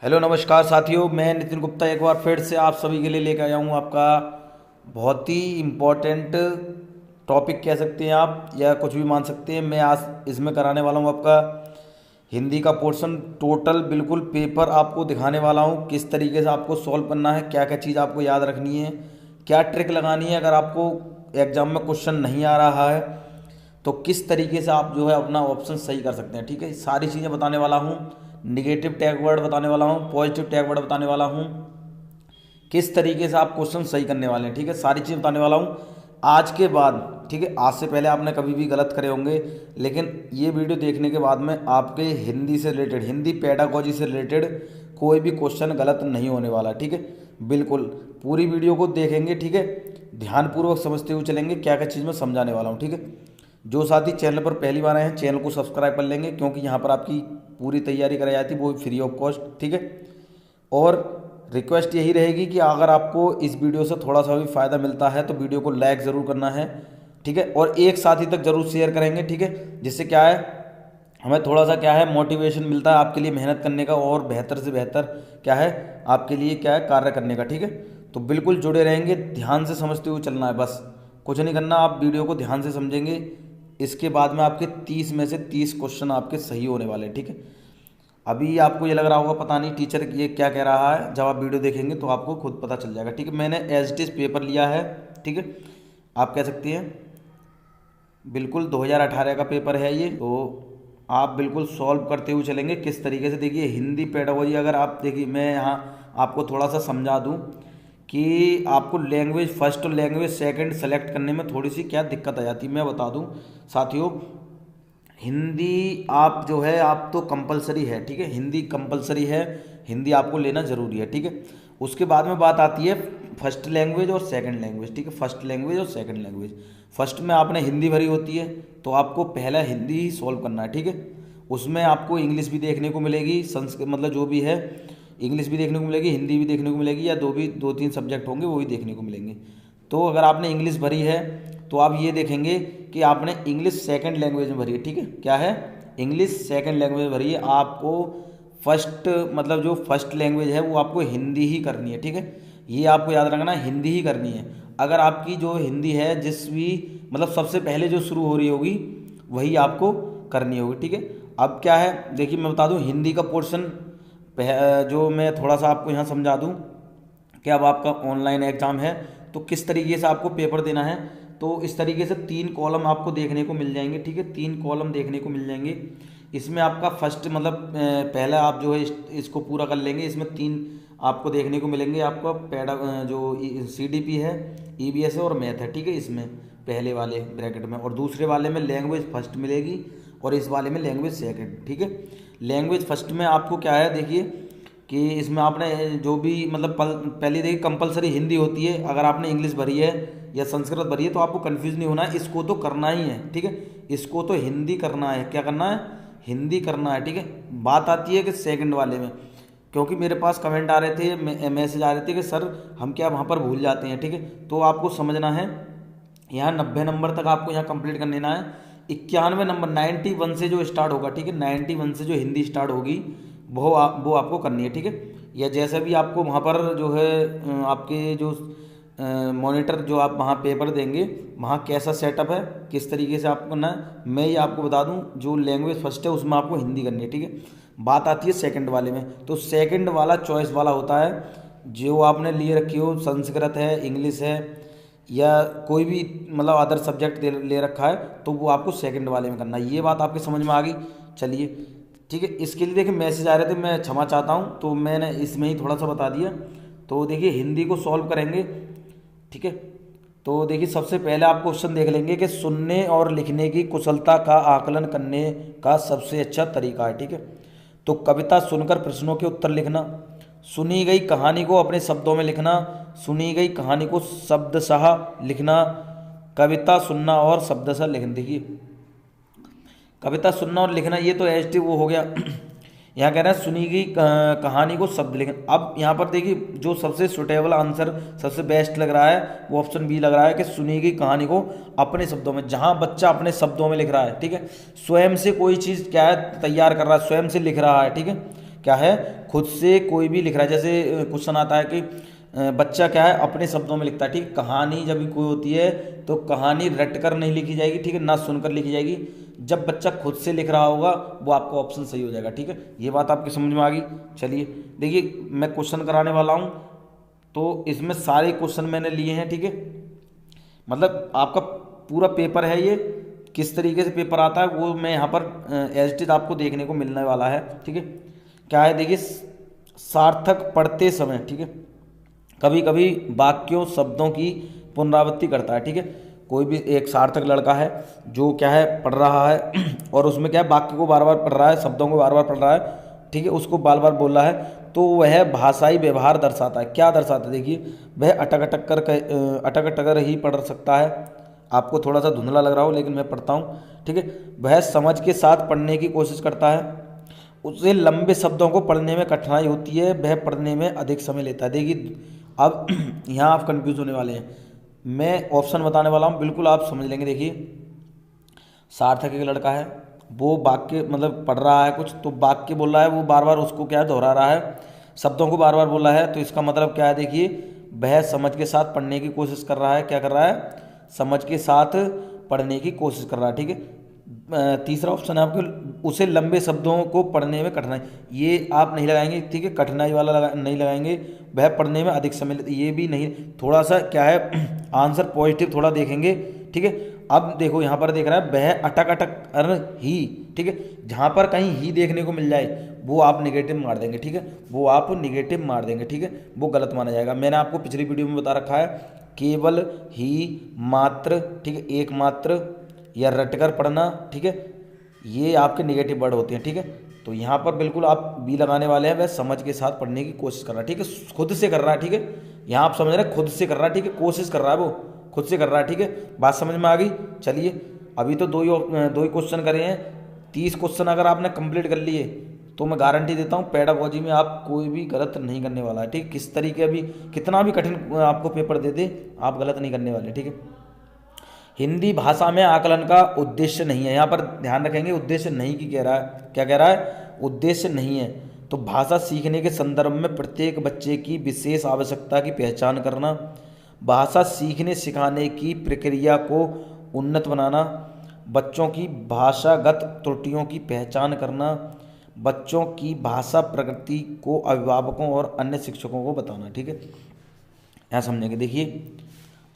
Hello नमस्कार साथियों, मैं नितिन गुप्ता एक बार फिर से आप सभी के लिए लेकर आया हूँ आपका बहुत ही इम्पोर्टेंट टॉपिक कह सकते हैं आप या कुछ भी मान सकते हैं। मैं आज इसमें कराने वाला हूँ आपका हिंदी का पोर्शन टोटल बिल्कुल पेपर आपको दिखाने वाला हूँ किस तरीके से आपको सॉल्व करना है, क्या क्या चीज़ आपको याद रखनी है, क्या ट्रिक लगानी है अगर आपको एग्जाम में क्वेश्चन नहीं आ रहा है तो किस तरीके से आप जो है अपना ऑप्शन सही कर सकते हैं। ठीक है, सारी चीज़ें बताने वाला हूँ। निगेटिव टैग वर्ड बताने वाला हूँ, पॉजिटिव टैग वर्ड बताने वाला हूँ, किस तरीके से आप क्वेश्चन सही करने वाले हैं। ठीक है, सारी चीज़ बताने वाला हूँ आज के बाद। ठीक है, आज से पहले आपने कभी भी गलत करे होंगे, लेकिन ये वीडियो देखने के बाद में आपके हिंदी से रिलेटेड, हिंदी पेडागोजी से रिलेटेड कोई भी क्वेश्चन गलत नहीं होने वाला। ठीक है, बिल्कुल पूरी वीडियो को देखेंगे। ठीक है, ध्यानपूर्वक समझते हुए चलेंगे क्या क्या चीज़ मैं समझाने वाला हूँ। ठीक है, जो साथी चैनल पर पहली बार आए हैं चैनल को सब्सक्राइब कर लेंगे, क्योंकि यहाँ पर आपकी पूरी तैयारी कराई जाती है, वो फ्री ऑफ कॉस्ट। ठीक है, और रिक्वेस्ट यही रहेगी कि अगर आपको इस वीडियो से थोड़ा सा भी फ़ायदा मिलता है तो वीडियो को लाइक ज़रूर करना है। ठीक है, और एक साथी तक ज़रूर शेयर करेंगे। ठीक है, जिससे क्या है हमें थोड़ा सा क्या है मोटिवेशन मिलता है आपके लिए मेहनत करने का, और बेहतर से बेहतर क्या है आपके लिए क्या है कार्य करने का। ठीक है, तो बिल्कुल जुड़े रहेंगे, ध्यान से समझते हुए चलना है, बस कुछ नहीं करना, आप वीडियो को ध्यान से समझेंगे। इसके बाद में आपके 30 में से 30 क्वेश्चन आपके सही होने वाले हैं। ठीक है, अभी आपको ये लग रहा होगा पता नहीं टीचर ये क्या कह रहा है, जब आप वीडियो देखेंगे तो आपको खुद पता चल जाएगा। ठीक है, मैंने एज इट इज़ पेपर लिया है। ठीक है, आप कह सकती हैं बिल्कुल 2018 का पेपर है ये, तो आप बिल्कुल सॉल्व करते हुए चलेंगे किस तरीके से। देखिए हिंदी पेडागोजी, अगर आप देखिए मैं यहाँ आपको थोड़ा सा समझा दूँ कि आपको लैंग्वेज फर्स्ट और लैंग्वेज सेकंड सेलेक्ट करने में थोड़ी सी क्या दिक्कत आ जाती है, मैं बता दूँ साथियों। हिंदी आप जो है आप तो कंपलसरी है। ठीक है, हिंदी कंपलसरी है, हिंदी आपको लेना ज़रूरी है। ठीक है, उसके बाद में बात आती है फर्स्ट लैंग्वेज और सेकंड लैंग्वेज। ठीक है, फर्स्ट लैंग्वेज और सेकंड लैंग्वेज, फर्स्ट में आपने हिंदी भरी होती है तो आपको पहला हिंदी ही सॉल्व करना है। ठीक है, उसमें आपको इंग्लिश भी देखने को मिलेगी, संस्कृत मतलब जो भी है इंग्लिश भी देखने को मिलेगी, हिंदी भी देखने को मिलेगी, या दो तीन सब्जेक्ट होंगे वो भी देखने को मिलेंगे। तो अगर आपने इंग्लिश भरी है तो आप ये देखेंगे कि आपने इंग्लिश सेकंड लैंग्वेज में भरी है। ठीक है, क्या है इंग्लिश सेकंड लैंग्वेज में भरी है, आपको फर्स्ट मतलब जो फर्स्ट लैंग्वेज है वो आपको हिंदी ही करनी है। ठीक है, ये आपको याद रखना है, हिंदी ही करनी है। अगर आपकी जो हिंदी है जिस भी मतलब सबसे पहले जो शुरू हो रही होगी वही आपको करनी होगी। ठीक है, अब क्या है देखिए मैं बता दूं हिंदी का पोर्शन जो मैं थोड़ा सा आपको यहाँ समझा दूं कि अब आपका ऑनलाइन एग्ज़ाम है तो किस तरीके से आपको पेपर देना है। तो इस तरीके से 3 कॉलम आपको देखने को मिल जाएंगे। ठीक है, 3 कॉलम देखने को मिल जाएंगे। इसमें आपका फर्स्ट मतलब पहला आप जो है इसको पूरा कर लेंगे, इसमें 3 आपको देखने को मिलेंगे। आपका जो CDP है, EVS है और मैथ है। ठीक है, इसमें पहले वाले ब्रैकेट में, और दूसरे वाले में लैंग्वेज फर्स्ट मिलेगी और इस वाले में लैंग्वेज सेकंड। ठीक है, लैंग्वेज फर्स्ट में आपको क्या है देखिए कि इसमें आपने जो भी मतलब पहले देखिए कंपलसरी हिंदी होती है। अगर आपने इंग्लिश भरी है या संस्कृत भरी है तो आपको कंफ्यूज नहीं होना है, इसको तो करना ही है। ठीक है, इसको तो हिंदी करना है। क्या करना है? हिंदी करना है। ठीक है, बात आती है कि सेकंड वाले में, क्योंकि मेरे पास कमेंट आ रहे थे, मैसेज आ रहे थे कि सर हम क्या वहाँ पर भूल जाते हैं। ठीक है, तो आपको समझना है यहाँ 90 नंबर तक आपको यहाँ कंप्लीट कर लेना है। 91 नंबर 91 से जो स्टार्ट होगा, ठीक है 91 से जो हिंदी स्टार्ट होगी वो आपको करनी है। ठीक है, या जैसे भी आपको वहाँ पर जो है आपके जो मॉनिटर जो आप वहाँ पेपर देंगे वहाँ कैसा सेटअप है, किस तरीके से आपको करना है, मैं ये आपको बता दूँ। जो लैंग्वेज फर्स्ट है उसमें आपको हिंदी करनी है। ठीक है, बात आती है सेकंड वाले में, तो सेकंड वाला चॉइस वाला होता है जो आपने लिए रखी हो, संस्कृत है, इंग्लिश है या कोई भी मतलब अदर सब्जेक्ट ले रखा है तो वो आपको सेकंड वाले में करना है। ये बात आपके समझ में आ गई? चलिए ठीक है, इसके लिए देखिए मैसेज आ रहे थे, मैं क्षमा चाहता हूँ, तो मैंने इसमें ही थोड़ा सा बता दिया। तो देखिए हिंदी को सॉल्व करेंगे। ठीक है, तो देखिए सबसे पहले आप क्वेश्चन देख लेंगे कि सुनने और लिखने की कुशलता का आकलन करने का सबसे अच्छा तरीका है। ठीक है, तो कविता सुनकर प्रश्नों के उत्तर लिखना, सुनी गई कहानी को अपने शब्दों में लिखना, सुनी गई कहानी को शब्दशः लिखना, कविता सुनना और शब्दशः लिखना। देखिए कविता सुनना और लिखना ये तो एच टी वो हो गया। यहाँ कह रहा है सुनी गई कहानी को शब्द लिखना। अब यहाँ पर देखिए जो सबसे सुटेबल आंसर सबसे बेस्ट लग रहा है वो ऑप्शन बी लग रहा है कि सुनी गई कहानी को अपने शब्दों में, जहाँ बच्चा अपने शब्दों में लिख रहा है। ठीक है, स्वयं से कोई चीज़ क्या है तैयार कर रहा है, स्वयं से लिख रहा है। ठीक है, क्या है, खुद से कोई भी लिख रहा है। जैसे क्वेश्चन आता है कि बच्चा क्या है अपने शब्दों में लिखता है, ठीक है। कहानी जब भी कोई होती है तो कहानी रट कर नहीं लिखी जाएगी, ठीक है, ना सुनकर लिखी जाएगी। जब बच्चा खुद से लिख रहा होगा वो आपका ऑप्शन सही हो जाएगा, ठीक है। ये बात आपकी समझ में आ गई। चलिए देखिए मैं क्वेश्चन कराने वाला हूँ, तो इसमें सारे क्वेश्चन मैंने लिए हैं, ठीक है। मतलब आपका पूरा पेपर है ये, किस तरीके से पेपर आता है वो मैं यहाँ पर एज इट इज आपको देखने को मिलने वाला है, ठीक है। क्या है देखिए, सार्थक पढ़ते समय, ठीक है, कभी कभी वाक्यों शब्दों की पुनरावृत्ति करता है, ठीक है। कोई भी एक सार्थक लड़का है जो क्या है पढ़ रहा है और उसमें क्या है वाक्य को बार बार पढ़ रहा है, शब्दों को बार बार पढ़ रहा है, ठीक है, उसको बार बार बोल रहा है, तो वह भाषाई व्यवहार दर्शाता है। क्या दर्शाता है देखिए, वह अटक अटक कर ही पढ़ सकता है। आपको थोड़ा सा धुंधला लग रहा हो लेकिन मैं पढ़ता हूँ, ठीक है। वह समझ के साथ पढ़ने की कोशिश करता है, उसे लंबे शब्दों को पढ़ने में कठिनाई होती है, वह पढ़ने में अधिक समय लेता है। देखिए अब यहाँ आप कंफ्यूज होने वाले हैं, मैं ऑप्शन बताने वाला हूँ, बिल्कुल आप समझ लेंगे। देखिए सार्थक एक लड़का है, वो वाक्य मतलब पढ़ रहा है कुछ, तो वाक्य बोल रहा है, वो बार बार उसको क्या है दोहरा रहा है, शब्दों को बार बार बोल रहा है, तो इसका मतलब क्या है देखिए, वह समझ के साथ पढ़ने की कोशिश कर रहा है। क्या कर रहा है, समझ के साथ पढ़ने की कोशिश कर रहा है, ठीक है। तीसरा ऑप्शन है आपके, उसे लंबे शब्दों को पढ़ने में कठिनाई, ये आप नहीं लगाएंगे, ठीक है, कठिनाई वाला नहीं लगाएंगे। वह पढ़ने में अधिक समय लेते, ये भी नहीं, थोड़ा सा क्या है आंसर पॉजिटिव थोड़ा देखेंगे, ठीक है। अब देखो यहाँ पर देख रहा है वह अटक अटक कर ही, ठीक है, जहाँ पर कहीं ही देखने को मिल जाए वो आप निगेटिव मार देंगे, ठीक है, वो आप निगेटिव मार देंगे, ठीक है, वो गलत माना जाएगा। मैंने आपको पिछली वीडियो में बता रखा है, केवल ही, मात्र, ठीक है, एकमात्र या रटकर पढ़ना, ठीक है, ये आपके निगेटिव वर्ड होते हैं, ठीक है। तो यहाँ पर बिल्कुल आप बी लगाने वाले हैं, वह समझ के साथ पढ़ने की कोशिश कर रहा है, ठीक है, खुद से कर रहा है, ठीक है। यहाँ आप समझ रहे हैं खुद से कर रहा है, ठीक है, कोशिश कर रहा है, वो खुद से कर रहा है, ठीक है। बात समझ में आ गई। चलिए अभी तो दो ही क्वेश्चन करे हैं, 30 क्वेश्चन अगर आपने कंप्लीट कर लिए तो मैं गारंटी देता हूँ पेडागोजी में आप कोई भी गलत नहीं करने वाला है, ठीक। किस तरीके अभी कितना भी कठिन आपको पेपर दे दे आप गलत नहीं करने वाले, ठीक है। हिंदी भाषा में आकलन का उद्देश्य नहीं है, यहाँ पर ध्यान रखेंगे उद्देश्य नहीं की कह रहा है, क्या कह रहा है, उद्देश्य नहीं है। तो भाषा सीखने के संदर्भ में प्रत्येक बच्चे की विशेष आवश्यकता की पहचान करना, भाषा सीखने सिखाने की प्रक्रिया को उन्नत बनाना, बच्चों की भाषागत त्रुटियों की पहचान करना, बच्चों की भाषा प्रगति को अभिभावकों और अन्य शिक्षकों को बताना, ठीक है। यहाँ समझेंगे देखिए,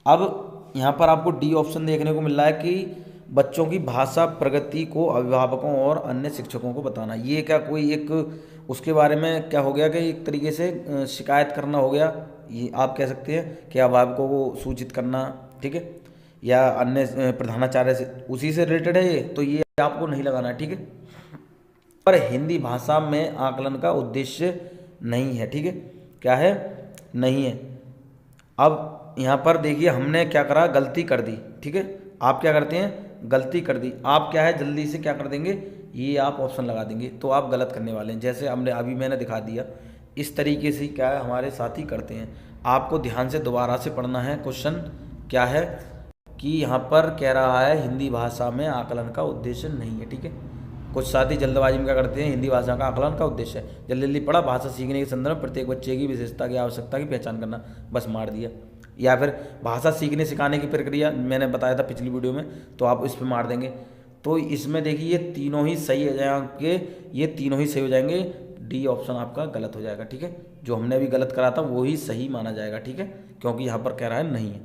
अब यहाँ पर आपको डी ऑप्शन देखने को मिल रहा है कि बच्चों की भाषा प्रगति को अभिभावकों और अन्य शिक्षकों को बताना। ये क्या कोई एक उसके बारे में क्या हो गया कि एक तरीके से शिकायत करना हो गया, ये आप कह सकते हैं कि अभिभावकों को सूचित करना, ठीक है, या अन्य प्रधानाचार्य से उसी से रिलेटेड है ये, तो ये आपको नहीं लगाना है, ठीक है। पर हिंदी भाषा में आकलन का उद्देश्य नहीं है, ठीक है, क्या है, नहीं है। अब यहाँ पर देखिए हमने क्या करा, गलती कर दी, ठीक है। आप क्या करते हैं, गलती कर दी, आप क्या है जल्दी से क्या कर देंगे, ये आप ऑप्शन लगा देंगे, तो आप गलत करने वाले हैं। जैसे हमने अभी मैंने दिखा दिया, इस तरीके से क्या है हमारे साथी करते हैं। आपको ध्यान से दोबारा से पढ़ना है। क्वेश्चन क्या है कि यहाँ पर कह रहा है हिंदी भाषा में आकलन का उद्देश्य नहीं है, ठीक है। कुछ साथी जल्दबाजी में क्या करते हैं, हिंदी भाषा का आकलन का उद्देश्य है, जल्दी जल्दी पढ़ा, भाषा सीखने के संदर्भ में प्रत्येक बच्चे की विशेषता की आवश्यकता की पहचान करना, बस मार दिया। या फिर भाषा सीखने सिखाने की प्रक्रिया मैंने बताया था पिछली वीडियो में, तो आप इस पर मार देंगे। तो इसमें देखिए ये तीनों ही सही हो जाएंगे, ये तीनों ही सही हो जाएंगे, डी ऑप्शन आपका गलत हो जाएगा, ठीक है। जो हमने अभी गलत करा था वो ही सही माना जाएगा, ठीक है, क्योंकि यहाँ पर कह रहा है नहीं है।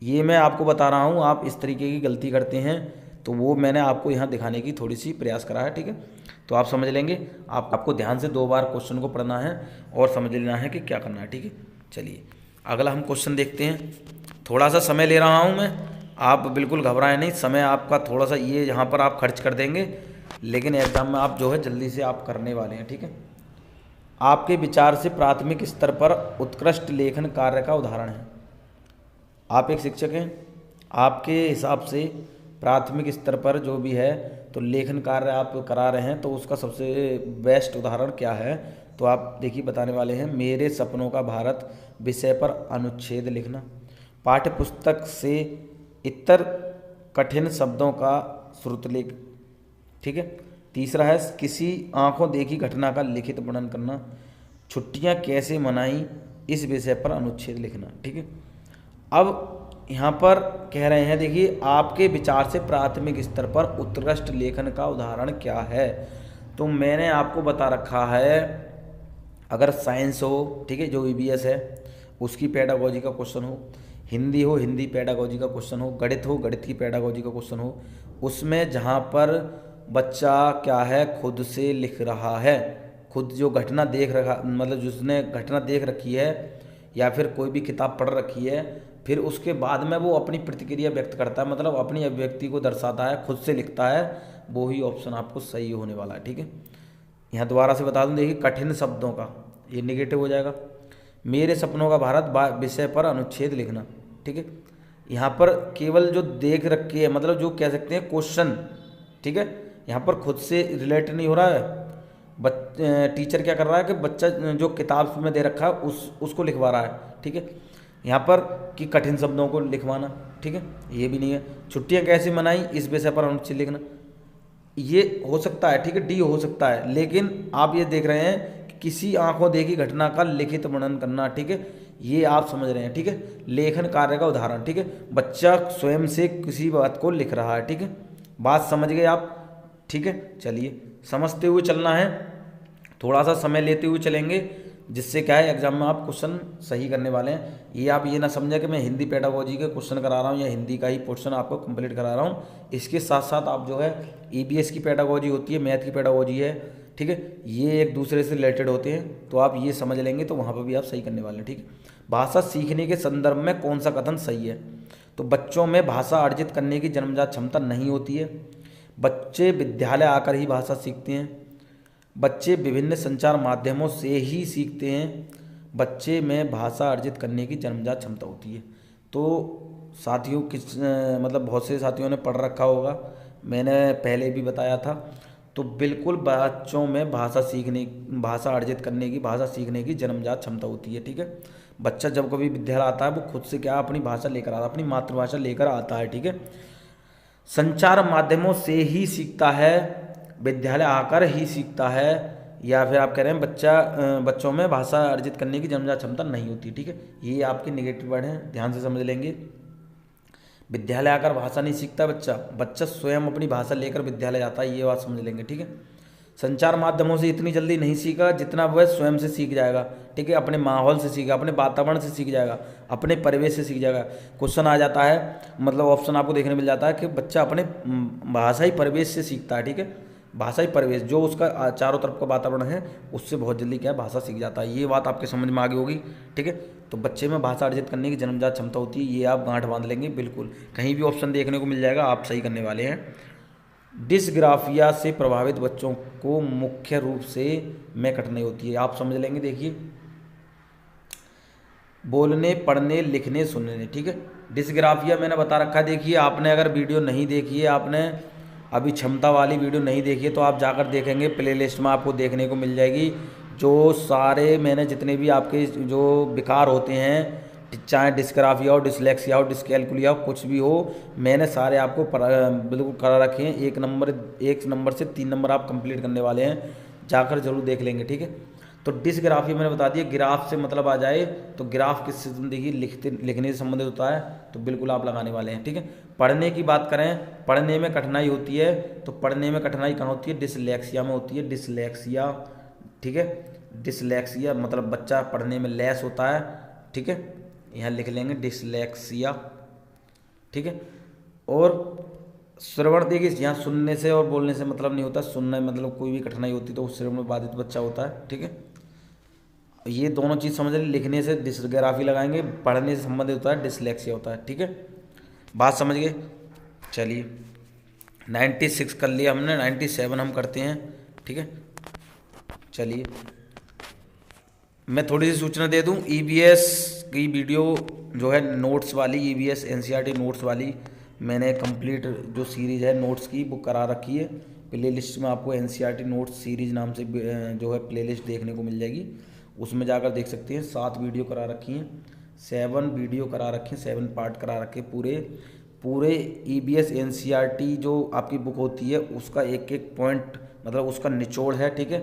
ये मैं आपको बता रहा हूँ, आप इस तरीके की गलती करते हैं तो वो मैंने आपको यहाँ दिखाने की थोड़ी सी प्रयास करा है, ठीक है। तो आप समझ लेंगे, आपको ध्यान से 2 बार क्वेश्चन को पढ़ना है और समझ लेना है कि क्या करना है, ठीक है। चलिए अगला हम क्वेश्चन देखते हैं। थोड़ा सा समय ले रहा हूँ मैं, आप बिल्कुल घबराएं नहीं, समय आपका थोड़ा सा ये यहाँ पर आप खर्च कर देंगे, लेकिन एग्जाम में आप जो है जल्दी से आप करने वाले हैं, ठीक है। आपके विचार से प्राथमिक स्तर पर उत्कृष्ट लेखन कार्य का उदाहरण है। आप एक शिक्षक हैं, आपके हिसाब से प्राथमिक स्तर पर जो भी है तो लेखन कार्य आप करा रहे हैं, तो उसका सबसे बेस्ट उदाहरण क्या है, तो आप देखिए बताने वाले हैं। मेरे सपनों का भारत विषय पर अनुच्छेद लिखना, पाठ्य पुस्तक से इतर कठिन शब्दों का श्रुतलेख, ठीक है। तीसरा है किसी आंखों देखी घटना का लिखित वर्णन करना। छुट्टियां कैसे मनाई इस विषय पर अनुच्छेद लिखना। ठीक है, अब यहाँ पर कह रहे हैं, देखिए आपके विचार से प्राथमिक स्तर पर उत्कृष्ट लेखन का उदाहरण क्या है। तो मैंने आपको बता रखा है, अगर साइंस हो, ठीक है, जो ईवीएस है उसकी पेडागोजी का क्वेश्चन हो, हिंदी हो हिंदी पेडागोजी का क्वेश्चन हो, गणित हो गणित की पेडागोजी का क्वेश्चन हो, उसमें जहाँ पर बच्चा क्या है खुद से लिख रहा है, खुद जो घटना देख रखा, मतलब जिसने घटना देख रखी है या फिर कोई भी किताब पढ़ रखी है, फिर उसके बाद में वो अपनी प्रतिक्रिया व्यक्त करता है, मतलब अपनी अभिव्यक्ति को दर्शाता है, खुद से लिखता है, वो ही ऑप्शन आपको सही होने वाला है। ठीक है, यहाँ दोबारा से बता दूं, देखिए कठिन शब्दों का ये निगेटिव हो जाएगा। मेरे सपनों का भारत विषय पर अनुच्छेद लिखना। ठीक है, यहाँ पर केवल जो देख रखी है, मतलब जो कह सकते हैं क्वेश्चन, ठीक है, यहाँ पर खुद से रिलेट नहीं हो रहा है। टीचर क्या कर रहा है कि बच्चा जो किताब में दे रखा है उसको लिखवा रहा है। ठीक है, यहाँ पर कि कठिन शब्दों को लिखवाना। ठीक है, ये भी नहीं है। छुट्टियाँ कैसे मनाई इस विषय पर अनुच्छेद लिखना, ये हो सकता है। ठीक है, डी हो सकता है, लेकिन आप ये देख रहे हैं कि किसी आंखों देखी घटना का लिखित वर्णन करना। ठीक है, ये आप समझ रहे हैं। ठीक है, लेखन कार्य का उदाहरण। ठीक है, बच्चा स्वयं से किसी बात को लिख रहा है। ठीक है, बात समझ गए आप। ठीक है, चलिए समझते हुए चलना है, थोड़ा सा समय लेते हुए चलेंगे, जिससे क्या है एग्जाम में आप क्वेश्चन सही करने वाले हैं। ये आप ये ना समझें कि मैं हिंदी पेडागोजी के क्वेश्चन करा रहा हूँ या हिंदी का ही पोर्शन आपको कंप्लीट करा रहा हूँ। इसके साथ साथ आप जो है ईवीएस की पेडागोजी होती है, मैथ की पेडागोजी है, ठीक है, ये एक दूसरे से रिलेटेड होते हैं, तो आप ये समझ लेंगे तो वहाँ पर भी आप सही करने वाले हैं। ठीक है, भाषा सीखने के संदर्भ में कौन सा कथन सही है। तो बच्चों में भाषा अर्जित करने की जन्मजात क्षमता नहीं होती है, बच्चे विद्यालय आकर ही भाषा सीखते हैं, बच्चे विभिन्न संचार माध्यमों से ही सीखते हैं, बच्चे में भाषा अर्जित करने की जन्मजात क्षमता होती है। तो साथियों मतलब बहुत से साथियों ने पढ़ रखा होगा, मैंने पहले भी बताया था। तो बिल्कुल बच्चों में भाषा अर्जित करने की, भाषा सीखने की जन्मजात क्षमता होती है। ठीक है, बच्चा जब कभी विद्यालय आता है वो खुद से क्या अपनी भाषा लेकर आता है, अपनी मातृभाषा लेकर आता है। ठीक है, संचार माध्यमों से ही सीखता है, विद्यालय आकर ही सीखता है, या फिर आप कह रहे हैं बच्चों में भाषा अर्जित करने की जन्मजात क्षमता नहीं होती। ठीक है, ये आपके नेगेटिव वर्ड हैं, ध्यान से समझ लेंगे। विद्यालय आकर भाषा नहीं सीखता बच्चा स्वयं अपनी भाषा लेकर विद्यालय जाता है, ये बात समझ लेंगे। ठीक है, संचार माध्यमों से इतनी जल्दी नहीं सीखा जितना वह स्वयं से सीख जाएगा। ठीक है, अपने माहौल से सीखेगा, अपने वातावरण से सीख जाएगा, अपने परिवेश से सीख जाएगा। क्वेश्चन आ जाता है, मतलब ऑप्शन आपको देखने मिल जाता है कि बच्चा अपने भाषाई परिवेश से सीखता है। ठीक है, भाषाई परिवेश जो उसका चारों तरफ का वातावरण है उससे बहुत जल्दी क्या है भाषा सीख जाता है। ये बात आपके समझ में आ गई होगी। ठीक है, तो बच्चे में भाषा अर्जित करने की जन्मजात क्षमता होती है, ये आप गांठ बांध लेंगे। बिल्कुल कहीं भी ऑप्शन देखने को मिल जाएगा, आप सही करने वाले हैं। डिस्ग्राफिया से प्रभावित बच्चों को मुख्य रूप से में कठिनाई होती है, आप समझ लेंगे। देखिए, बोलने, पढ़ने, लिखने, सुनने। ठीक है, डिस्ग्राफिया मैंने बता रखा है। देखिए, आपने अगर वीडियो नहीं देखी है, आपने अभी क्षमता वाली वीडियो नहीं देखी है, तो आप जाकर देखेंगे, प्लेलिस्ट में आपको देखने को मिल जाएगी। जो सारे मैंने जितने भी आपके जो विकार होते हैं, चाहे डिस्ग्राफिया हो, डिसलेक्सिया हो, डिसकैलकुलिया हो, कुछ भी हो, मैंने सारे आपको बिल्कुल करा रखे हैं। एक नंबर से 3 नंबर आप कंप्लीट करने वाले हैं, जाकर जरूर देख लेंगे। ठीक है, तो डिस्ग्राफिया मैंने बता दिया, ग्राफ से मतलब आ जाए तो ग्राफ किससे देखिए लिखने से संबंधित होता है, तो बिल्कुल आप लगाने वाले हैं। ठीक है, पढ़ने की बात करें, पढ़ने में कठिनाई होती है, तो पढ़ने में कठिनाई कहाँ होती है, डिसलेक्सिया में होती है, डिसलेक्सिया। ठीक है, डिसलेक्सिया मतलब बच्चा पढ़ने में लैस होता है। ठीक है, यहाँ लिख लेंगे डिसलेक्सिया। ठीक है, और श्रवण देखिए, यहाँ सुनने से और बोलने से मतलब नहीं होता, सुनने मतलब कोई भी कठिनाई होती तो श्रवण में बाधित बच्चा होता है। ठीक है, ये दोनों चीज़ समझ लें, लिखने से डिसग्राफी लगाएंगे, पढ़ने से संबंधित होता है डिसलेक्सिया होता है। ठीक है, बात समझ गए। चलिए 96 कर लिया हमने, 97 हम करते हैं। ठीक है, चलिए मैं थोड़ी सी सूचना दे दूं, ईवीएस की वीडियो जो है नोट्स वाली, ईवीएस एनसीईआरटी नोट्स वाली मैंने कंप्लीट जो सीरीज़ है नोट्स की बुक करा रखी है। प्लेलिस्ट में आपको एनसीईआरटी नोट्स सीरीज नाम से जो है प्लेलिस्ट देखने को मिल जाएगी, उसमें जाकर देख सकते हैं। 7 वीडियो करा रखी हैं, 7 वीडियो करा रखे हैं, 7 पार्ट करा रखे पूरे ईवीएस एनसीईआरटी जो आपकी बुक होती है उसका एक एक पॉइंट मतलब उसका निचोड़ है, ठीक है।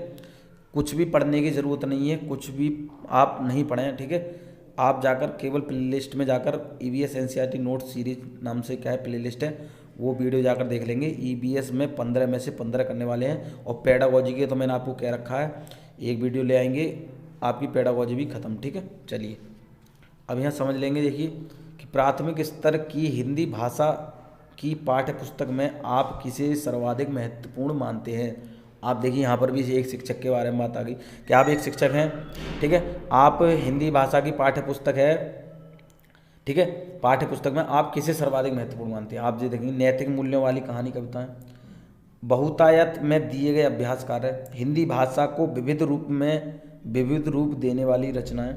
कुछ भी पढ़ने की ज़रूरत नहीं है, कुछ भी आप नहीं पढ़ें, ठीक है। आप जाकर केवल प्लेलिस्ट में जाकर ईवीएस एनसीईआरटी नोट सीरीज नाम से क्या है प्लेलिस्ट है, वो वीडियो जाकर देख लेंगे। ईवीएस में 15 में से 15 करने वाले हैं, और पेडागोजी के तो मैंने आपको कह रखा है एक वीडियो ले आएंगे, आपकी पेडागोजी भी ख़त्म, ठीक है। चलिए अब यहाँ समझ लेंगे। देखिए कि प्राथमिक स्तर की हिंदी भाषा की पाठ्य पुस्तक में आप किसे सर्वाधिक महत्वपूर्ण मानते हैं। आप देखिए यहाँ पर भी एक शिक्षक के बारे में बात आ गई कि आप एक शिक्षक हैं, ठीक है। आप हिंदी भाषा की पाठ्य पुस्तक है, ठीक है, पाठ्य पुस्तक में आप किसे सर्वाधिक महत्वपूर्ण मानते हैं। आप जो देखेंगे नैतिक मूल्यों वाली कहानी कविताएं, बहुतायत में दिए गए अभ्यास कार्य, हिंदी भाषा को विविध रूप देने वाली रचनाएं,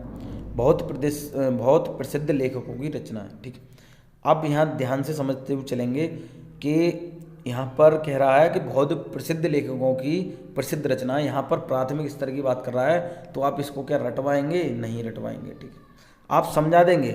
बहुत प्रसिद्ध लेखकों की रचनाएं, ठीक है। अब यहाँ ध्यान से समझते हुए चलेंगे कि यहाँ पर कह रहा है कि बहुत प्रसिद्ध लेखकों की प्रसिद्ध रचनाएं, यहाँ पर प्राथमिक स्तर की बात कर रहा है, तो आप इसको क्या रटवाएंगे, नहीं रटवाएंगे, ठीक है। आप समझा देंगे,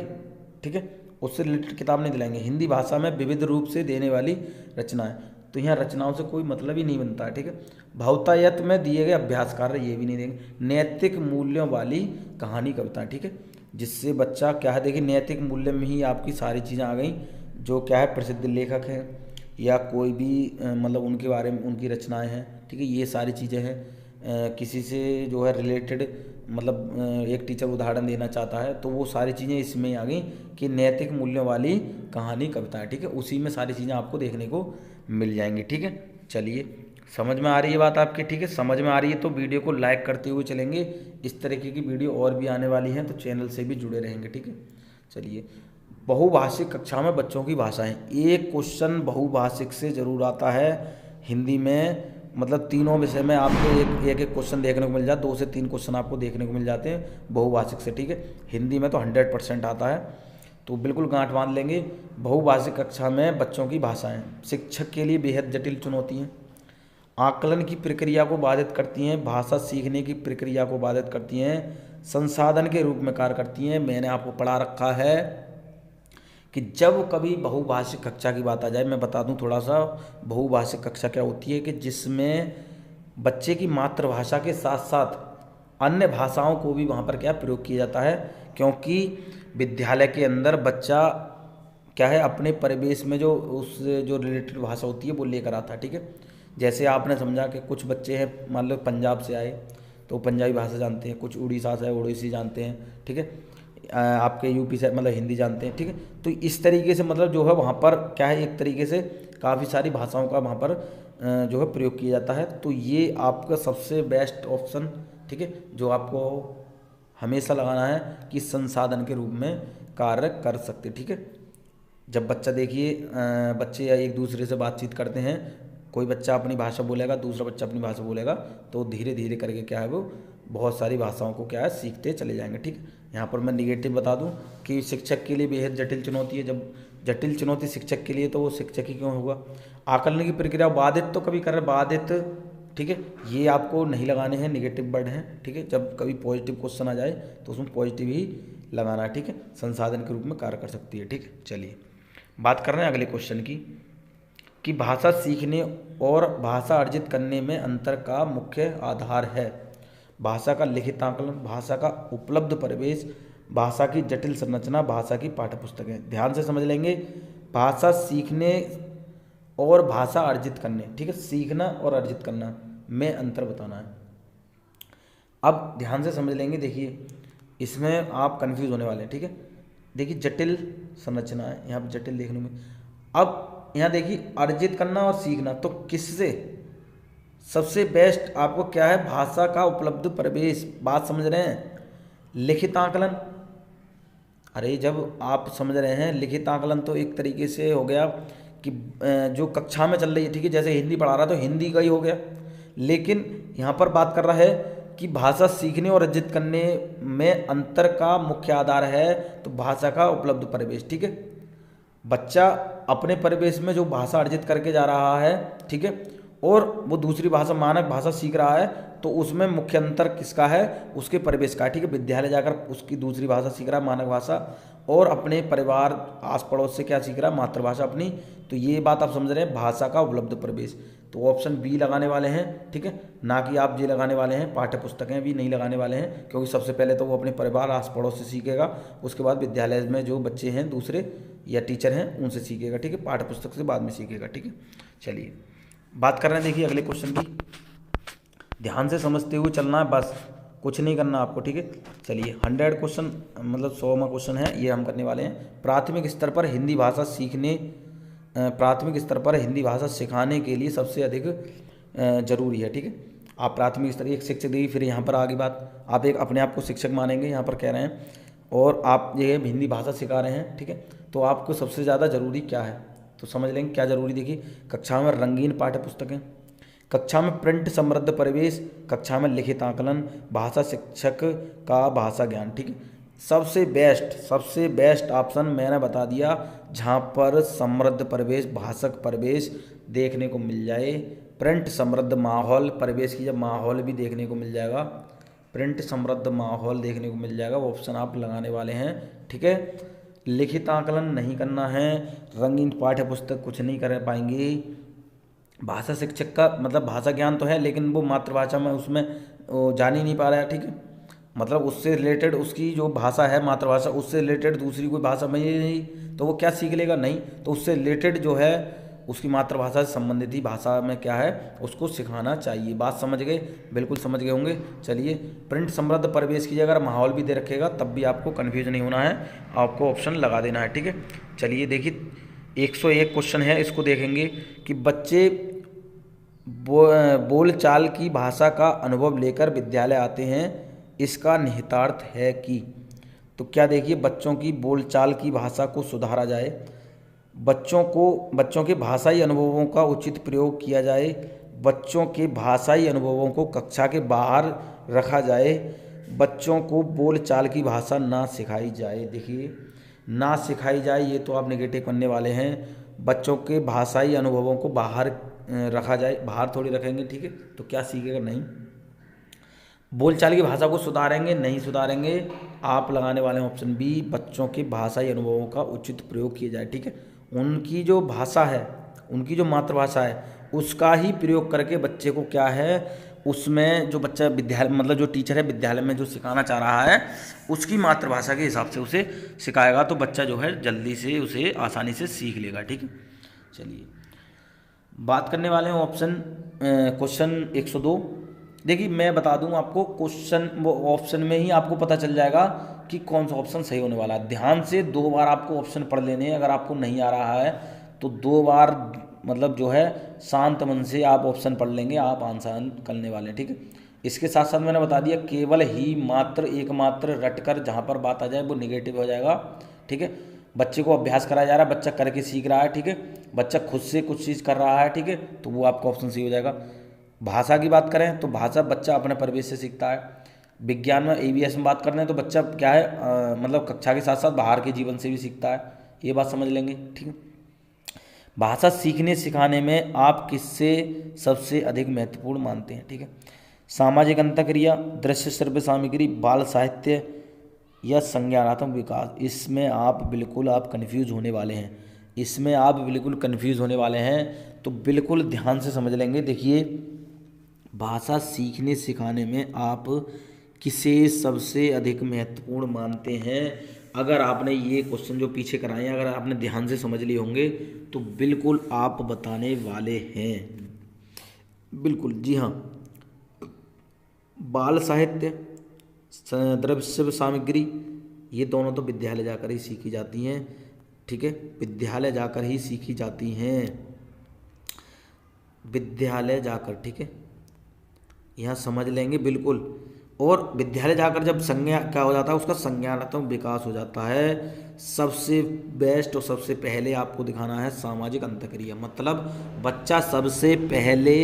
ठीक है, उससे रिलेटेड किताब नहीं दिलाएंगे। हिंदी भाषा में विविध रूप से देने वाली रचनाएं, तो यहाँ रचनाओं से कोई मतलब ही नहीं बनता है, ठीक है। बहुतायत में दिए गए अभ्यास कार्य, ये भी नहीं देंगे। नैतिक मूल्यों वाली कहानी कविताएं, ठीक है, जिससे बच्चा क्या है, देखिए नैतिक मूल्य में ही आपकी सारी चीज़ें आ गई, जो क्या है प्रसिद्ध लेखक हैं या कोई भी मतलब उनके बारे में उनकी रचनाएं हैं, ठीक है, ये सारी चीज़ें हैं। किसी से जो है रिलेटेड मतलब एक टीचर उदाहरण देना चाहता है, तो वो सारी चीज़ें इसमें ही आ गई कि नैतिक मूल्यों वाली कहानी कविताएं, ठीक है, उसी में सारी चीज़ें आपको देखने को मिल जाएंगी, ठीक है। चलिए समझ में आ रही है बात आपकी, ठीक है। समझ में आ रही है तो वीडियो को लाइक करते हुए चलेंगे। इस तरीके की वीडियो और भी आने वाली हैं, तो चैनल से भी जुड़े रहेंगे, ठीक है। चलिए, बहुभाषिक कक्षा में बच्चों की भाषाएं, एक क्वेश्चन बहुभाषिक से जरूर आता है हिंदी में, मतलब तीनों विषय में आपको एक क्वेश्चन देखने को मिल जाता है, 2 से 3 क्वेश्चन आपको देखने को मिल जाते हैं बहुभाषिक से, ठीक है। हिंदी में तो 100% आता है, तो बिल्कुल गांठ बांध लेंगे। बहुभाषिक कक्षा में बच्चों की भाषाएं शिक्षक के लिए बेहद जटिल चुनौती हैं, आकलन की प्रक्रिया को बाधित करती हैं, भाषा सीखने की प्रक्रिया को बाधित करती हैं, संसाधन के रूप में कार्य करती हैं। मैंने आपको पढ़ा रखा है कि जब कभी बहुभाषिक कक्षा की बात आ जाए, मैं बता दूं थोड़ा सा, बहुभाषिक कक्षा क्या होती है कि जिसमें बच्चे की मातृभाषा के साथ साथ अन्य भाषाओं को भी वहाँ पर क्या प्रयोग किया जाता है, क्योंकि विद्यालय के अंदर बच्चा क्या है अपने परिवेश में जो रिलेटेड भाषा होती है वो लेकर आता है, ठीक है। जैसे आपने समझा कि कुछ बच्चे हैं मान लो पंजाब से आए तो पंजाबी भाषा जानते हैं, कुछ उड़ीसा से आए उड़ीसी जानते हैं, ठीक है, आपके यूपी से मतलब हिंदी जानते हैं, ठीक है। तो इस तरीके से मतलब जो है वहाँ पर क्या है एक तरीके से काफ़ी सारी भाषाओं का वहाँ पर जो है प्रयोग किया जाता है। तो ये आपका सबसे बेस्ट ऑप्शन, ठीक है, जो आपको हमेशा लगाना है कि संसाधन के रूप में कार्य कर सकते, ठीक है। जब बच्चा देखिए बच्चे एक दूसरे से बातचीत करते हैं, कोई बच्चा अपनी भाषा बोलेगा, दूसरा बच्चा अपनी भाषा बोलेगा, तो धीरे धीरे करके क्या है वो बहुत सारी भाषाओं को क्या है सीखते चले जाएंगे, ठीक है। यहाँ पर मैं निगेटिव बता दूं कि शिक्षक के लिए बेहद जटिल चुनौती है। जब जटिल चुनौती शिक्षक के लिए तो वो शिक्षक ही क्यों होगा। आकलन की प्रक्रिया बाधित तो कभी कर बाधित, ठीक है, ये आपको नहीं लगाने हैं, निगेटिव वर्ड हैं, ठीक है। जब कभी पॉजिटिव क्वेश्चन आ जाए तो उसमें पॉजिटिव ही लगाना है, ठीक है। संसाधन के रूप में कार्य कर सकती है, ठीक है। चलिए बात कर रहे हैं अगले क्वेश्चन की कि भाषा सीखने और भाषा अर्जित करने में अंतर का मुख्य आधार है भाषा का लिखित आकलन, भाषा का उपलब्ध परिवेश, भाषा की जटिल संरचना, भाषा की पाठ्यपुस्तकें। ध्यान से समझ लेंगे, भाषा सीखने और भाषा अर्जित करने, ठीक है, सीखना और अर्जित करना में अंतर बताना है। अब ध्यान से समझ लेंगे, देखिए इसमें आप कंफ्यूज होने वाले हैं, ठीक है। देखिए जटिल संरचना है यहाँ पर जटिल देखने में। अब यहाँ देखिए अर्जित करना और सीखना, तो किससे सबसे बेस्ट आपको क्या है, भाषा का उपलब्ध परिवेश, बात समझ रहे हैं। लिखित आकलन, अरे जब आप समझ रहे हैं लिखित आकलन तो एक तरीके से हो गया कि जो कक्षा में चल रही है, ठीक है, जैसे हिंदी पढ़ा रहा तो हिंदी का ही हो गया। लेकिन यहाँ पर बात कर रहा है कि भाषा सीखने और अर्जित करने में अंतर का मुख्य आधार है तो भाषा का उपलब्ध परिवेश, ठीक है। बच्चा अपने परिवेश में जो भाषा अर्जित करके जा रहा है, ठीक है, और वो दूसरी भाषा मानक भाषा सीख रहा है, तो उसमें मुख्य अंतर किसका है, उसके परिवेश का, ठीक है। विद्यालय जाकर उसकी दूसरी भाषा सीख रहा है मानक भाषा, और अपने परिवार आस पड़ोस से क्या सीख रहा है, मातृभाषा अपनी। तो ये बात आप समझ रहे हैं, भाषा का उपलब्ध परिवेश। तो ऑप्शन बी लगाने वाले हैं, ठीक है, ना कि आप ये लगाने वाले हैं पाठ्य पुस्तकें भी नहीं लगाने वाले हैं, क्योंकि सबसे पहले तो वो अपने परिवार आस पड़ोस से सीखेगा, उसके बाद विद्यालय में जो बच्चे हैं दूसरे या टीचर हैं उनसे सीखेगा, ठीक है, पाठ्य पुस्तक से बाद में सीखेगा, ठीक है। चलिए बात कर रहे हैं, देखिए अगले क्वेश्चन की, ध्यान से समझते हुए चलना है, बस कुछ नहीं करना आपको, ठीक है। चलिए 100 क्वेश्चन मतलब 100वां क्वेश्चन है ये हम करने वाले हैं। प्राथमिक स्तर पर हिंदी भाषा प्राथमिक स्तर पर हिंदी भाषा सिखाने के लिए सबसे अधिक जरूरी है, ठीक है। आप प्राथमिक स्तर एक शिक्षक देगी, फिर यहाँ पर आगे बात, आप एक अपने आप को शिक्षक मानेंगे यहाँ पर कह रहे हैं, और आप ये हिंदी भाषा सिखा रहे हैं, ठीक है, तो आपको सबसे ज़्यादा ज़रूरी क्या है, तो समझ लेंगे क्या ज़रूरी। देखिए कक्षा में रंगीन पाठ्य पुस्तकें, कक्षा में प्रिंट समृद्ध परिवेश, कक्षा में लिखित आकलन, भाषा शिक्षक का भाषा ज्ञान, ठीक है। सबसे बेस्ट ऑप्शन मैंने बता दिया, जहाँ पर समृद्ध परिवेश, भाषक परिवेश देखने को मिल जाए, प्रिंट समृद्ध माहौल, परिवेश की जब माहौल भी देखने को मिल जाएगा, प्रिंट समृद्ध माहौल देखने को मिल जाएगा, वो ऑप्शन आप लगाने वाले हैं, ठीक है। लिखित आकलन नहीं करना है, रंगीन पाठ्य पुस्तक कुछ नहीं कर पाएंगे, भाषा शिक्षक का मतलब भाषा ज्ञान तो है लेकिन वो मातृभाषा में उसमें जान ही नहीं पा रहा है, ठीक है, मतलब उससे रिलेटेड उसकी जो भाषा है मातृभाषा उससे रिलेटेड दूसरी कोई भाषा में ही नहीं, तो वो क्या सीख लेगा, नहीं, तो उससे रिलेटेड जो है उसकी मातृभाषा से संबंधित ही भाषा में क्या है उसको सिखाना चाहिए। बात समझ गए, बिल्कुल समझ गए होंगे। चलिए प्रिंट समृद्ध परिवेश की अगर माहौल भी दे रखेगा तब भी आपको कन्फ्यूज नहीं होना है, आपको ऑप्शन लगा देना है, ठीक है। चलिए देखिए 101 क्वेश्चन है, इसको देखेंगे कि बच्चे बोल चाल की भाषा का अनुभव लेकर विद्यालय आते हैं, इसका निहितार्थ है कि, तो क्या देखिए बच्चों की बोलचाल की भाषा को सुधारा जाए, बच्चों के भाषाई अनुभवों का उचित प्रयोग किया जाए, बच्चों के भाषाई अनुभवों को कक्षा के बाहर रखा जाए, बच्चों को बोलचाल की भाषा ना सिखाई जाए। देखिए ना सिखाई जाए ये तो आप नेगेटिव करने वाले हैं, बच्चों के भाषाई अनुभवों को बाहर रखा जाए, बाहर थोड़ी रखेंगे, ठीक है, तो क्या सीखेगा, नहीं। बोलचाल की भाषा को सुधारेंगे, नहीं सुधारेंगे, आप लगाने वाले हैं ऑप्शन बी, बच्चों के भाषाई अनुभवों का उचित प्रयोग किया जाए, ठीक है। उनकी जो भाषा है, उनकी जो मातृभाषा है उसका ही प्रयोग करके बच्चे को क्या है उसमें जो बच्चा विद्यालय मतलब जो टीचर है विद्यालय में जो सिखाना चाह रहा है उसकी मातृभाषा के हिसाब से उसे सिखाएगा, तो बच्चा जो है जल्दी से उसे आसानी से सीख लेगा, ठीक है। चलिए बात करने वाले हैं क्वेश्चन 102। देखिए मैं बता दूं आपको क्वेश्चन वो ऑप्शन में ही आपको पता चल जाएगा कि कौन सा ऑप्शन सही होने वाला है। ध्यान से 2 बार आपको ऑप्शन पढ़ लेने हैं, अगर आपको नहीं आ रहा है तो 2 बार मतलब जो है शांत मन से आप ऑप्शन पढ़ लेंगे, आप आंसर करने वाले हैं, ठीक है। इसके साथ साथ मैंने बता दिया केवल ही मात्र एकमात्र रटकर जहाँ पर बात आ जाए वो निगेटिव हो जाएगा, ठीक है। बच्चे को अभ्यास कराया जा रहा है, बच्चा करके सीख रहा है, ठीक है, बच्चा खुद से कुछ चीज़ कर रहा है, ठीक है, तो वो आपका ऑप्शन सही हो जाएगा। भाषा की बात करें तो भाषा बच्चा अपने परिवेश से सीखता है। विज्ञान में EVS में बात करते हैं तो बच्चा क्या है मतलब कक्षा के साथ साथ बाहर के जीवन से भी सीखता है, ये बात समझ लेंगे, ठीक है। भाषा सीखने सिखाने में आप किससे सबसे अधिक महत्वपूर्ण मानते हैं, ठीक है। सामाजिक अंतःक्रिया, दृश्य श्रव्य सामग्री, बाल साहित्य या संज्ञानात्मक विकास, इसमें आप बिल्कुल कन्फ्यूज होने वाले हैं, इसमें आप बिल्कुल कन्फ्यूज होने वाले हैं, तो बिल्कुल ध्यान से समझ लेंगे। देखिए भाषा सीखने सिखाने में आप किसे सबसे अधिक महत्वपूर्ण मानते हैं, अगर आपने ये क्वेश्चन जो पीछे कराए अगर आपने ध्यान से समझ लिए होंगे तो बिल्कुल आप बताने वाले हैं, बिल्कुल जी हाँ। बाल साहित्य, दृश्य सामग्री, ये दोनों तो विद्यालय जाकर ही सीखी जाती हैं, ठीक है, विद्यालय जाकर ही सीखी जाती हैं, विद्यालय जाकर, ठीक है, यहाँ समझ लेंगे बिल्कुल। और विद्यालय जाकर जब संज्ञा क्या हो जाता है उसका संज्ञानात्मक विकास हो जाता है। सबसे बेस्ट और सबसे पहले आपको दिखाना है सामाजिक अंतःक्रिया, मतलब बच्चा सबसे पहले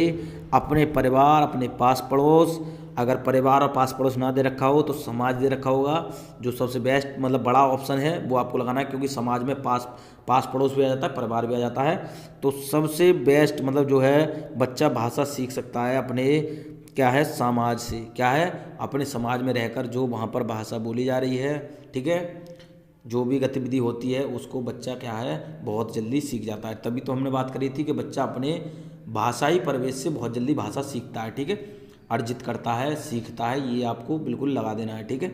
अपने परिवार अपने पास पड़ोस, अगर परिवार और पास पड़ोस ना दे रखा हो तो समाज दे रखा होगा, जो सबसे बेस्ट मतलब बड़ा ऑप्शन है वो आपको लगाना है, क्योंकि समाज में पास पड़ोस भी आ जाता है, परिवार भी आ जाता है, तो सबसे बेस्ट मतलब जो है बच्चा भाषा सीख सकता है अपने क्या है समाज से, क्या है अपने समाज में रहकर जो वहाँ पर भाषा बोली जा रही है, ठीक है, जो भी गतिविधि होती है उसको बच्चा क्या है बहुत जल्दी सीख जाता है। तभी तो हमने बात करी थी कि बच्चा अपने भाषाई परिवेश से बहुत जल्दी भाषा सीखता है, ठीक है। अर्जित करता है, सीखता है, ये आपको बिल्कुल लगा देना है, ठीक है।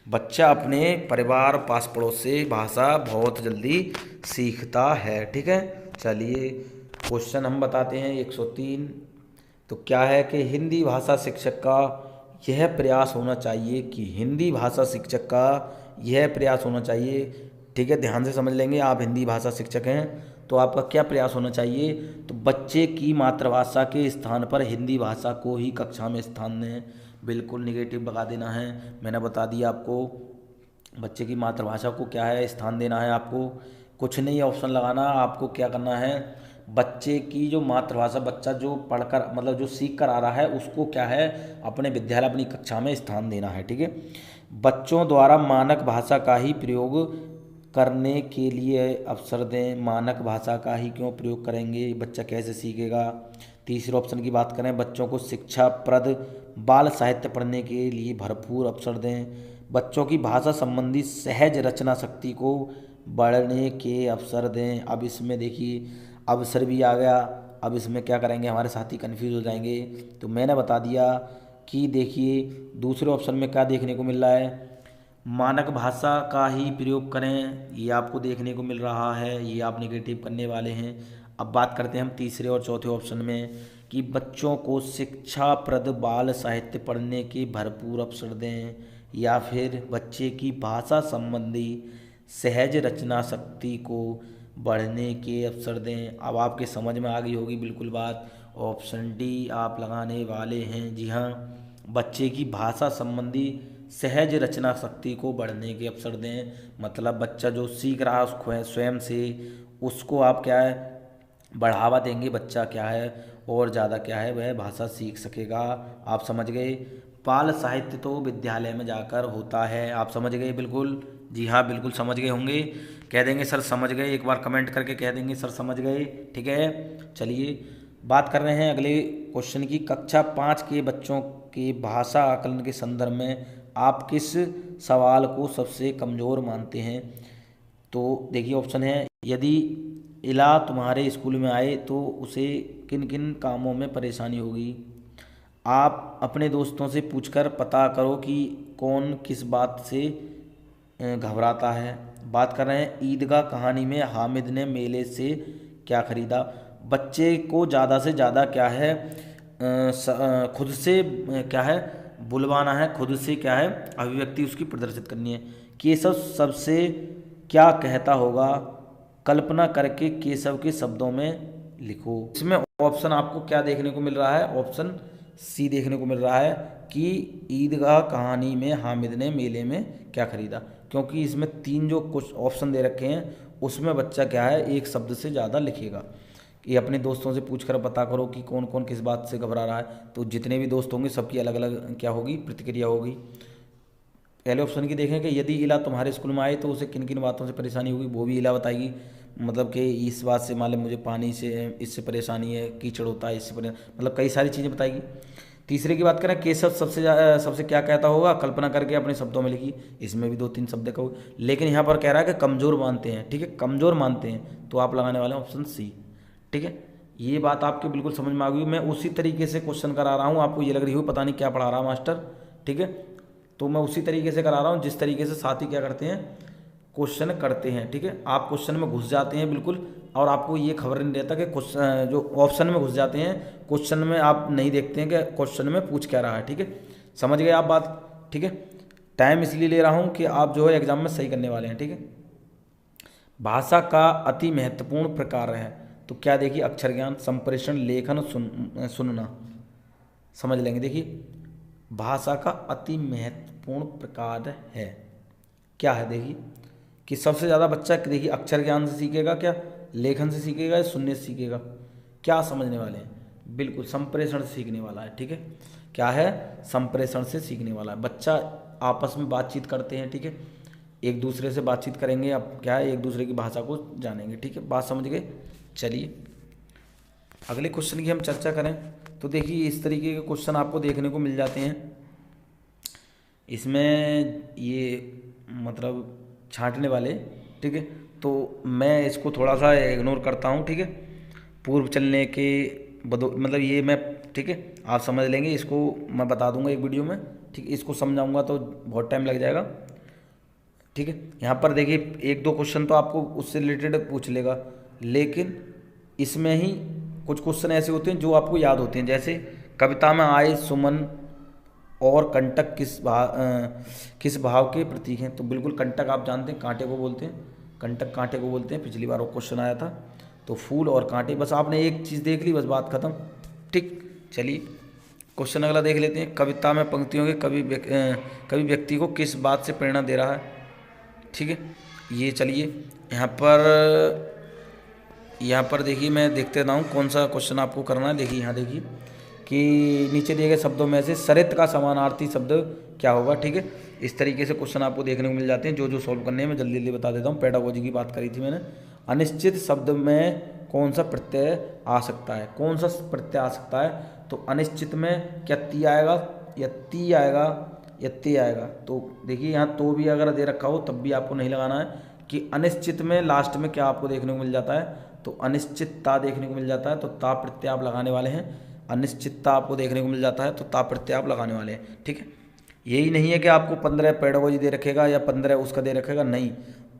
बच्चा अपने परिवार पास पड़ोस से भाषा बहुत जल्दी सीखता है, ठीक है। चलिए क्वेश्चन हम बताते हैं 103। तो क्या है कि हिंदी भाषा शिक्षक का यह प्रयास होना चाहिए कि हिंदी भाषा शिक्षक का यह प्रयास होना चाहिए, ठीक है। ध्यान से समझ लेंगे, आप हिंदी भाषा शिक्षक हैं तो आपका क्या प्रयास होना चाहिए, तो बच्चे की मातृभाषा के स्थान पर हिंदी भाषा को ही कक्षा में स्थान दें। बिल्कुल निगेटिव लगा देना है, मैंने बता दिया आपको। बच्चे की मातृभाषा को क्या है, स्थान देना है आपको, कुछ नहीं ऑप्शन लगाना। आपको क्या करना है, बच्चे की जो मातृभाषा, बच्चा जो पढ़कर मतलब जो सीख कर आ रहा है उसको क्या है, अपने विद्यालय अपनी कक्षा में स्थान देना है, ठीक है। बच्चों द्वारा मानक भाषा का ही प्रयोग करने के लिए अवसर दें। मानक भाषा का ही क्यों प्रयोग करेंगे, बच्चा कैसे सीखेगा। तीसरे ऑप्शन की बात करें, बच्चों को शिक्षाप्रद बाल साहित्य पढ़ने के लिए भरपूर अवसर दें। बच्चों की भाषा संबंधी सहज रचना शक्ति को बढ़ने के अवसर दें। अब इसमें देखिए अवसर भी आ गया, अब इसमें क्या करेंगे, हमारे साथी कन्फ्यूज हो जाएंगे। तो मैंने बता दिया कि देखिए दूसरे ऑप्शन में क्या देखने को मिल रहा है, मानक भाषा का ही प्रयोग करें, ये आपको देखने को मिल रहा है, ये आप नेगेटिव करने वाले हैं। अब बात करते हैं हम तीसरे और चौथे ऑप्शन में कि बच्चों को शिक्षाप्रद बाल साहित्य पढ़ने के भरपूर अवसर दें, या फिर बच्चे की भाषा संबंधी सहज रचना शक्ति को बढ़ने के अवसर दें। अब आपके समझ में आ गई होगी बिल्कुल बात, ऑप्शन डी आप लगाने वाले हैं। जी हाँ, बच्चे की भाषा संबंधी सहज रचना शक्ति को बढ़ने के अवसर दें, मतलब बच्चा जो सीख रहा है उसको स्वयं से उसको आप क्या है बढ़ावा देंगे, बच्चा क्या है और ज़्यादा क्या है वह भाषा सीख सकेगा। आप समझ गए, बाल साहित्य तो विद्यालय में जाकर होता है, आप समझ गए बिल्कुल। जी हाँ बिल्कुल समझ गए होंगे, कह देंगे सर समझ गए, एक बार कमेंट करके कह देंगे सर समझ गए, ठीक है। चलिए बात कर रहे हैं अगले क्वेश्चन की, कक्षा 5 के बच्चों के भाषा आकलन के संदर्भ में आप किस सवाल को सबसे कमज़ोर मानते हैं। तो देखिए ऑप्शन है, यदि इला तुम्हारे स्कूल में आए तो उसे किन किन कामों में परेशानी होगी। आप अपने दोस्तों से पूछकर पता करो कि कौन किस बात से घबराता है। बात कर रहे हैं ईदगाह कहानी में हामिद ने मेले से क्या खरीदा। बच्चे को ज़्यादा से ज़्यादा क्या है खुद से क्या है बुलवाना है, खुद से क्या है अभिव्यक्ति उसकी प्रदर्शित करनी है। केशव सबसे क्या कहता होगा, कल्पना करके केशव के शब्दों में लिखो। इसमें ऑप्शन आपको क्या देखने को मिल रहा है, ऑप्शन सी देखने को मिल रहा है कि ईदगाह कहानी में हामिद ने मेले में क्या खरीदा, क्योंकि इसमें 3 जो कुछ ऑप्शन दे रखे हैं उसमें बच्चा क्या है एक शब्द से ज़्यादा लिखेगा। कि अपने दोस्तों से पूछकर पता करो कि कौन कौन किस बात से घबरा रहा है, तो जितने भी दोस्त होंगे सबकी अलग अलग क्या होगी प्रतिक्रिया होगी। पहले ऑप्शन की देखें कि यदि इला तुम्हारे स्कूल में आए तो उसे किन किन बातों से परेशानी होगी, वो भी इला बताएगी, मतलब कि इस बात से मान लें मुझे पानी से इससे परेशानी है, कीचड़ होता है इससे मतलब कई सारी चीज़ें बताएगी। तीसरे की बात करें केशव सबसे क्या कहता होगा, कल्पना करके अपने शब्दों में लिखी, इसमें भी 2-3 शब्द कहो, लेकिन यहाँ पर कह रहा है कि कमज़ोर मानते हैं, ठीक है कमज़ोर मानते हैं, तो आप लगाने वाले हैं ऑप्शन सी, ठीक है। ये बात आपके बिल्कुल समझ में आ गई। मैं उसी तरीके से क्वेश्चन करा रहा हूँ, आपको ये लग रही हो पता नहीं क्या पढ़ा रहा मास्टर, ठीक है, तो मैं उसी तरीके से करा रहा हूँ जिस तरीके से साथी क्या करते हैं क्वेश्चन करते हैं, ठीक है। आप क्वेश्चन में घुस जाते हैं बिल्कुल, और आपको ये खबर नहीं रहता कि क्वेश्चन जो ऑप्शन में घुस जाते हैं, क्वेश्चन में आप नहीं देखते हैं कि क्वेश्चन में पूछ क्या रहा है, ठीक है। समझ गए आप बात, ठीक है। टाइम इसलिए ले रहा हूँ कि आप जो है एग्जाम में सही करने वाले हैं, ठीक है। भाषा का अति महत्वपूर्ण प्रकार है, तो क्या देखिए अक्षर ज्ञान, संप्रेषण, लेखन, सुनना। समझ लेंगे, देखिए भाषा का अति महत्वपूर्ण प्रकार है क्या है, देखिए कि सबसे ज़्यादा बच्चा देखिए अक्षर ज्ञान से सीखेगा, क्या लेखन से सीखेगा या सुनने से सीखेगा, क्या समझने वाले हैं, बिल्कुल संप्रेषण से सीखने वाला है, ठीक है। क्या है, संप्रेषण से सीखने वाला है। बच्चा आपस में बातचीत करते हैं, ठीक है, एक दूसरे से बातचीत करेंगे, अब क्या है एक दूसरे की भाषा को जानेंगे, ठीक है, बात समझ गए। चलिए अगले क्वेश्चन की हम चर्चा करें, तो देखिए इस तरीके के क्वेश्चन आपको देखने को मिल जाते हैं। इसमें ये मतलब छांटने वाले, ठीक है, तो मैं इसको थोड़ा सा इग्नोर करता हूँ, ठीक है। पूर्व चलने के मतलब ये मैं, ठीक है, आप समझ लेंगे इसको, मैं बता दूंगा एक वीडियो में, ठीक है, इसको समझाऊंगा तो बहुत टाइम लग जाएगा। ठीक है, यहाँ पर देखिए एक दो क्वेश्चन तो आपको उससे रिलेटेड पूछ लेगा, लेकिन इसमें ही कुछ क्वेश्चन ऐसे होते हैं जो आपको याद होते हैं, जैसे कविता में आए सुमन और कंटक किस भाव के प्रतीक हैं। तो बिल्कुल कंटक आप जानते हैं कांटे को बोलते हैं, कंटक कांटे को बोलते हैं, पिछली बार वो क्वेश्चन आया था। तो फूल और कांटे, बस आपने एक चीज़ देख ली, बस बात खत्म। ठीक, चलिए क्वेश्चन अगला देख लेते हैं। कविता में पंक्तियों के कवि व्यक्ति को किस बात से प्रेरणा दे रहा है। ठीक है, ये चलिए यहाँ पर देखिए, मैं देखते रहा हूँ कौन सा क्वेश्चन आपको करना है। देखिए यहाँ देखिए कि नीचे दिए गए शब्दों में से सरित का समानार्थी शब्द क्या होगा। ठीक है, इस तरीके से क्वेश्चन आपको देखने को मिल जाते हैं। जो सॉल्व करने हैं मैं जल्दी जल्दी बता देता हूँ। पेडागोजी की बात करी थी मैंने। अनिश्चित शब्द में कौन सा प्रत्यय आ सकता है, कौन सा प्रत्यय आ सकता है। तो अनिश्चित में क्या ती आएगा या ती आएगा या ते आएगा। तो देखिए यहाँ तो भी अगर दे रखा हो तब भी आपको नहीं लगाना है कि अनिश्चित में लास्ट में क्या आपको देखने को मिल जाता है, तो अनिश्चितता देखने को मिल जाता है, तो ता प्रत्यय आप लगाने वाले हैं। अनिश्चितता आपको देखने को मिल जाता है तो ता प्रत्यय आप लगाने वाले हैं। ठीक है, यही नहीं है कि आपको 15 पेडागोजी दे रखेगा या 15 उसका दे रखेगा, नहीं,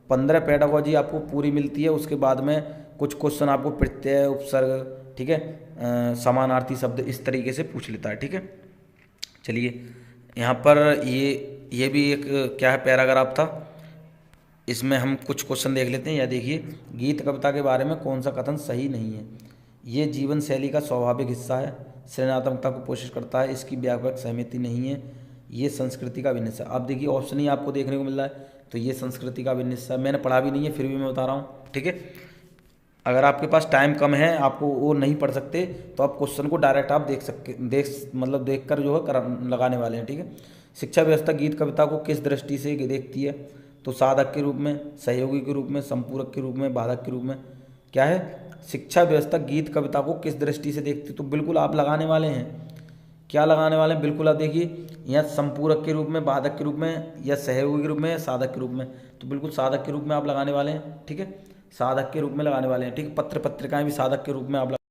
15 पेडागोजी आपको पूरी मिलती है। उसके बाद में कुछ क्वेश्चन आपको प्रत्यय, उपसर्ग, ठीक है, समानार्थी शब्द इस तरीके से पूछ लेता है। ठीक है, चलिए यहाँ पर ये भी एक क्या है, पैराग्राफ था, इसमें हम कुछ क्वेश्चन देख लेते हैं। या देखिए, गीत कविता के बारे में कौन सा कथन सही नहीं है। ये जीवन शैली का स्वाभाविक हिस्सा है, सृजनात्मकता को कोशिश करता है, इसकी व्यापक सहमति नहीं है, ये संस्कृति का विनिश्चय। अब देखिए ऑप्शन ही आपको देखने को मिल रहा है, तो ये संस्कृति का विनिश्चय, मैंने पढ़ा भी नहीं है फिर भी मैं बता रहा हूँ। ठीक है, अगर आपके पास टाइम कम है, आपको वो नहीं पढ़ सकते, तो आप क्वेश्चन को डायरेक्ट आप देख कर जो है लगाने वाले हैं। ठीक है, शिक्षा व्यवस्था गीत कविता को किस दृष्टि से देखती है। तो साधक के रूप में, सहयोगी के रूप में, संपूरक के रूप में, बाधक के रूप में। क्या है, शिक्षा व्यवस्था गीत कविता को किस दृष्टि से देखती है। तो बिल्कुल आप लगाने वाले हैं, क्या लगाने वाले हैं, बिल्कुल आप देखिए यहाँ संपूरक के रूप में, बाधक के रूप में, या सहयोगी के रूप में, या साधक के रूप में। तो बिल्कुल साधक के रूप में आप लगाने वाले हैं। ठीक है, साधक के रूप में लगाने वाले हैं। ठीक है, पत्र पत्रिकाएं भी साधक के रूप में आप